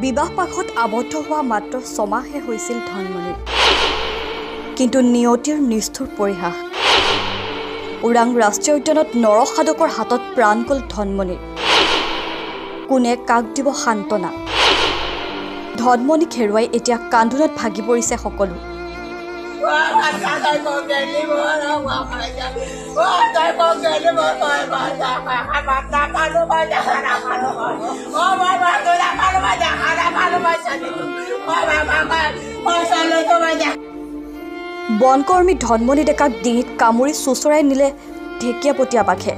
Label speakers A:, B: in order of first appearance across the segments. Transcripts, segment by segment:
A: বিবাহ পাশত আবদ্ধ হোৱা মাত্ৰ ছমাহে হৈছিল ধনমণিৰ কিন্তু নিয়তিৰ নিষ্ঠুৰ পৰিহাস ওৰাং ৰাষ্ট্ৰীয় উদ্যানত নৰসাধকৰ হাতত প্ৰাণ গ'ল ধনমণিৰ কোনে কাক দিব সান্তনা ধনমণিক হেৰুৱাই এতিয়া কান্দোনত ভাগি পৰিছে সকলো বনকৰ্মী ধনমণি ডেকাক ডিঙিত কামুৰি চুচৰাই নিলে ঢেকীয়াপতীয়া বাঘে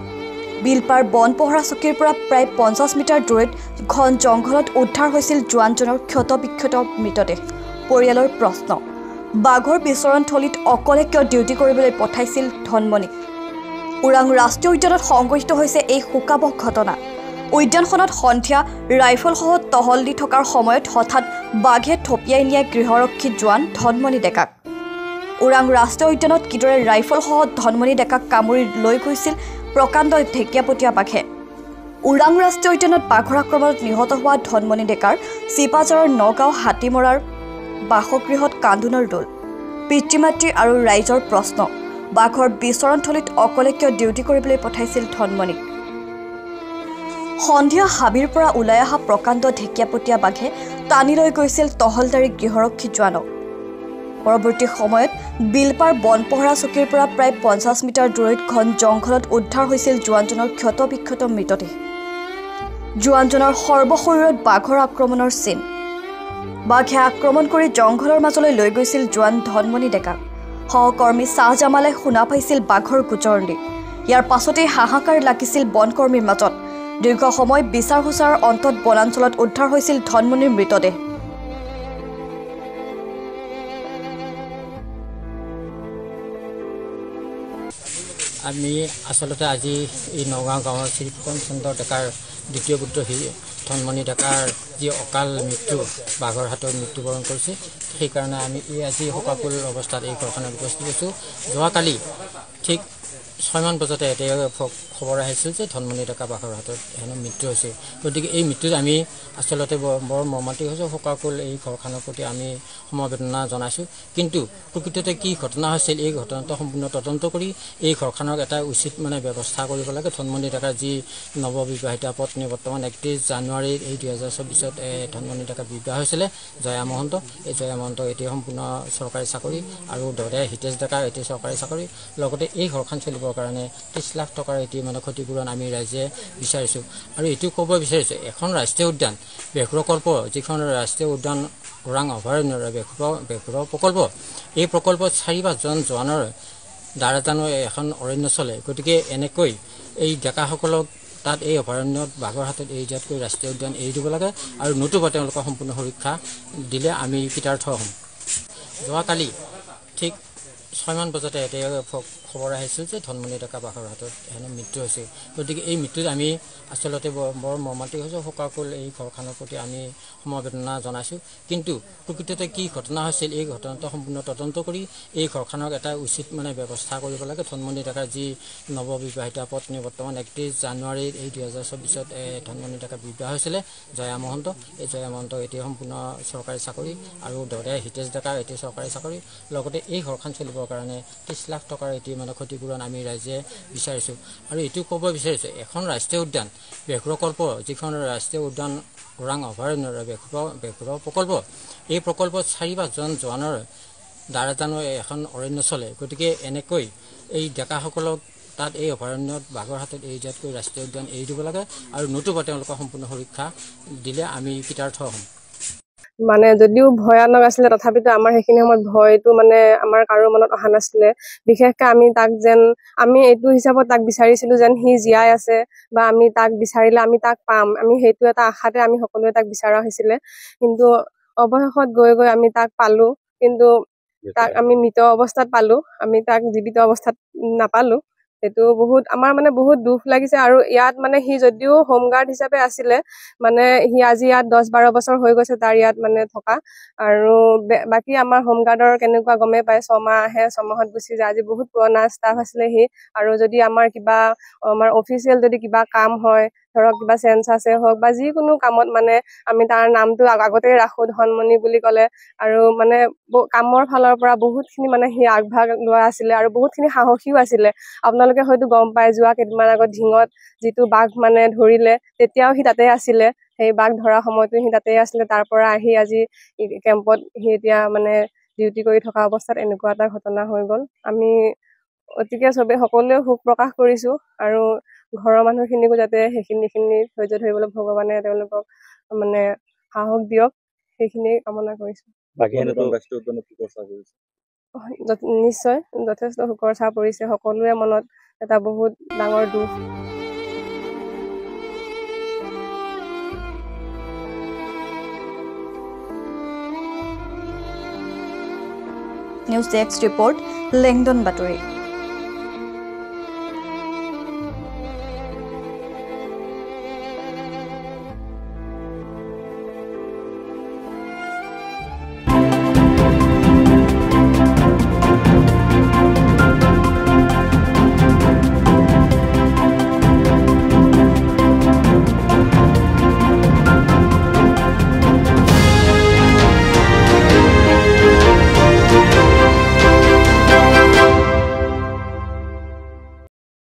A: বিলপাৰ বন পহৰা চকীৰ পৰা প্ৰায় 50 মিটাৰ দূৰত ঘন জংঘলত উদ্ধাৰ হৈছিল জোৱানজনৰ ক্ষতবিক্ষত মৃতদেহ পৰিয়ালৰ প্ৰশ্ন বাঘৰ বিচৰণথলীত অকলে কিয় ডিউটি কৰিবলৈ পঠাইছিল ধনমণিক ওৰাং ৰাষ্ট্ৰীয় উদ্যানত সংঘটিত হৈছে এই শোকাবহ ঘটনা উদ্যানখনত সন্ধিয়া ৰাইফলসহ টহল দি থকাৰ সময়ত হঠাৎ বাঘে থপিয়াই নিয়ে গৃহৰক্ষী জোৱান ধনমণি ডেকাক ওৰাং ৰাষ্ট্ৰীয় উদ্যানত কিদৰে ৰাইফলসহ ধনমণি ডেকাক কামুৰি লৈ গৈছিল প্ৰকাণ্ড ঢেকীয়াপতীয়া বাঘে ওৰাং ৰাষ্ট্ৰীয় উদ্যানত বাঘৰ আক্ৰমণত নিহত হোৱা ধনমণি ডেকাৰ চিপাঝাৰৰ নগাঁও হাতীমৰাৰ বাসগৃহত কান্দোনৰ দোল পিতৃ মাতৃ আৰু ৰাইজৰ প্ৰশ্ন বাঘৰ বিচৰণথলীত অকলে কিয় ডিউটি কৰিবলৈ পঠাইছিল ধনমণিক সন্ধিয়া হাবিৰ পৰা ওলাই অহা প্ৰকাণ্ড ঢেকীয়াপতীয়া বাঘে টানি লৈ গৈছিল টহলদাৰী গৃহৰক্ষী জোৱানক পৰৱৰ্তী সময়ত বিলপাৰ বন পহৰা চকীৰ পৰা প্ৰায় 50 মিটাৰ দূৰত ঘন জংঘলত উদ্ধাৰ হৈছিল জোৱানজনৰ ক্ষতবিক্ষত মৃতদেহ জোৱানজনৰ সৰ্বশৰীৰত বাঘৰ আক্ৰমণৰ চিন বাঘে আক্ৰমণ কৰি জংঘলৰ মাজলৈ লৈ গৈছিল জোৱান ধনমণি ডেকাক সহকৰ্মী শ্বাহজামালে শুনা পাইছিল বাঘৰ গোচৰণি ইয়াৰ পাছতেই হাহাকাৰ লাগিছিল বনকৰ্মীৰ মাজত দীৰ্ঘ সময় বিচাৰ হোচাৰৰ অন্তত বনাঞ্চলত উদ্ধাৰ হৈছিল ধনমণিৰ মৃতদেহ
B: আমি আসলতে আজি এই নগাঁও গাঁৱৰ শ্ৰীপন চন্দ্ৰ ডেকাৰ দ্বিতীয় পুত্ৰ ধনমণি ডেকাৰ যি অকাল মৃত্যু বাঘৰ হাতত মৃত্যুবৰণ কৰিছে সেইকাৰণে আমি আজি শোকাকুল অৱস্থাত এই ঘৰখনত উপস্থিত আছোঁ যোৱাকালি ঠিক 6 মান বজাতে এতিয়া খবৰ আহিছিল যে ধনমণি ডেকা বাঘৰ হাতত হেনো মৃত্যু হৈছে গতিকে এই মৃত্যুত আমি আসলতে বৰ মৰ্মান্তিক হৈছোঁ শোকাকুল এই ঘৰখনৰ প্ৰতি আমি সমবেদনা জনাইছোঁ কিন্তু প্ৰকৃততে কি ঘটনা হৈছিল এই ঘটনাটো সম্পূৰ্ণ তদন্ত কৰি এই ঘৰখনৰ এটা উচিত ব্যৱস্থা কৰিব লাগে ধনমণি ডেকাৰ যি নৱবিবাহিতা পত্নী বৰ্তমান 31 জানুৱাৰী এই 2024ত ধনমণি ডেকাৰ বিবাহ হৈছিলে জয়া মহন্ত এই জয়া মহন্ত এতিয়া সম্পূৰ্ণ চৰকাৰী চাকৰি আৰু দৰে হিতেশ ডেকাৰ এতিয়া চৰকাৰী চাকৰি লগতে এই ঘৰখন চলিবৰ কাৰণে 30 লাখ টকাৰ এতিয়া ক্ষতিপূৰণ আমি ৰাইজে বিচাৰিছোঁ আৰু এইটো ক'ব বিচাৰিছোঁ এখন ৰাষ্ট্ৰীয় উদ্যান বেঘ্ৰকল্প যিখন ৰাষ্ট্ৰীয় উদ্যান ওৰাং অভয়াৰণ্যৰ বেঘ্ৰ প্ৰকল্প এই প্ৰকল্পত 4-5 জন জোৱানৰ দ্বাৰা জানো এখন অৰণ্য চলে গতিকে এনেকৈ এই ডেকাসকলক তাত এই অভয়াৰণ্যত বাঘৰ হাতত এৰি দিয়াতকৈ ৰাষ্ট্ৰীয় উদ্যান এৰি দিব লাগে আৰু নতুবা তেওঁলোকক সম্পূৰ্ণ সুৰক্ষা দিলে আমি কৃতাৰ্থ হ'ম যোৱাকালি ঠিক 6 মান বজাতে এতিয়া খবৰ আহিছিল যে ধনমণি ডেকা বাঘৰ হাতত হেনো মৃত্যু হৈছে গতিকে এই মৃত্যুত আমি আসলতে বৰ মৰ্মান্তিক হৈছোঁ শোকাকুল এই ঘৰখনৰ প্ৰতি আমি সমবেদনা জনাইছোঁ কিন্তু প্ৰকৃততে কি ঘটনা হৈছিল এই ঘটনাটো সম্পূৰ্ণ তদন্ত কৰি এই ঘৰখনৰ এটা উচিত ব্যৱস্থা কৰিব লাগে ধনমণি ডেকাৰ যি নৱবিবাহিতা পত্নী বৰ্তমান 31 জানুৱাৰী এই 2024ত ধনমণি ডেকাৰ বিবাহ হৈছিলে জয়া মহন্ত এই জয়া মহন্ত এতিয়া সম্পূৰ্ণ চৰকাৰী চাকৰি আৰু দৰে হিতেশ ডেকাৰ এতিয়া চৰকাৰী চাকৰি লগতে এই ঘৰখন চলিবৰ কাৰণে 30 লাখ টকাৰ এতিয়া ক্ষতিপূৰণ আমি ৰাইজে বিচাৰিছোঁ আৰু এইটো ক'ব বিচাৰিছোঁ এখন ৰাষ্ট্ৰীয় উদ্যান বেঘ্ৰকল্প যিখন ৰাষ্ট্ৰীয় উদ্যান ওৰাং অভয়াৰণ্যৰ বেঘ্ৰ প্ৰকল্প এই প্ৰকল্পত 4-5 জন জোৱানৰ দ্বাৰা জানো এখন অৰণ্য চলে গতিকে এনেকৈ এই ডেকাসকলক তাত এই অভয়াৰণ্যত বাঘৰ হাতত এৰি দিয়াতকৈ ৰাষ্ট্ৰীয় উদ্যান এৰি দিব লাগে আৰু নতুবা তেওঁলোকক সম্পূৰ্ণ সুৰক্ষা দিলে আমি কৃতাৰ্থ হ'ম
C: যদিও ভয়ানক আছিলে তথাপিতো আমাৰ সেইখিনি সময়ত ভয়টো আমাৰ কাৰো মনত অহা নাছিলে বিশেষকৈ আমি এইটো হিচাপত তাক বিচাৰিছিলো যেন সি জীয়াই আছে বা আমি তাক বিচাৰিলে আমি তাক পাম আমি সেইটো এটা আশাতে আমি সকলোৱে তাক বিচৰা হৈছিলে কিন্তু অৱশেষত গৈ গৈ আমি তাক পালো কিন্তু তাক আমি মৃত অৱস্থাত পালো আমি তাক জীৱিত অৱস্থাত নাপালো সেইটো বহুত আমাৰ বহুত দুখ লাগিছে আৰু ইয়াত সি যদিও হোমগাৰ্ড হিচাপে আছিলে সি আজি ইয়াত 10-12 বছৰ হৈ গৈছে তাৰ ইয়াত থকা আৰু বাকি আমাৰ হোমগাৰ্ডৰ কেনেকুৱা গমে পায় 6 মাহ আহে 6 মাহত গুচি যায় আজি বহুত পুৰণা ষ্টাফ আছিলে সি আৰু যদি আমাৰ অফিচিয়েল যদি কিবা কাম হয় ধৰক কিবা চেঞ্চাছে হওক বা যিকোনো কামত মানে আমি তাৰ নামটো আগতে ৰাখোঁ ধনমণি বুলি ক'লে। আৰু মানে কামৰ ফালৰ পৰা বহুতখিনি মানে সি আগভাগ লোৱা আছিলে আৰু বহুতখিনি সাহসীও আছিলে। আপোনালোকে হয়তো গম পায় যোৱা কেইদিনমান আগত ঢিঙত যিটো বাঘ মানে ধৰিলে, তেতিয়াও সি তাতে আছিলে। সেই বাঘ ধৰা সময়তো সি তাতে আছিলে। তাৰ পৰা আহি আজি কেম্পত সি এতিয়া মানে ডিউটি কৰি থকা অৱস্থাত এনেকুৱা এটা ঘটনা হৈ গ'ল। আমি অতিকে সকলোৱে শোক প্ৰকাশ কৰিছোঁ আৰু ঘৰৰ মানুহখিনিকো যাতে সেইখিনি ধৈৰ্য ধৰিবলৈ ভগৱানে তেওঁলোকক মানে সাহস দিয়ক, সেইখিনি কামনা কৰিছোঁ। নিশ্চয় যথেষ্ট শোকৰ ছাঁ পৰিছে। সকলোৰে মনত এটা বহুত ডাঙৰ দুখ।
A: নিউজ ডেস্ক ৰিপৰ্ট, লেংডন বাতৰি।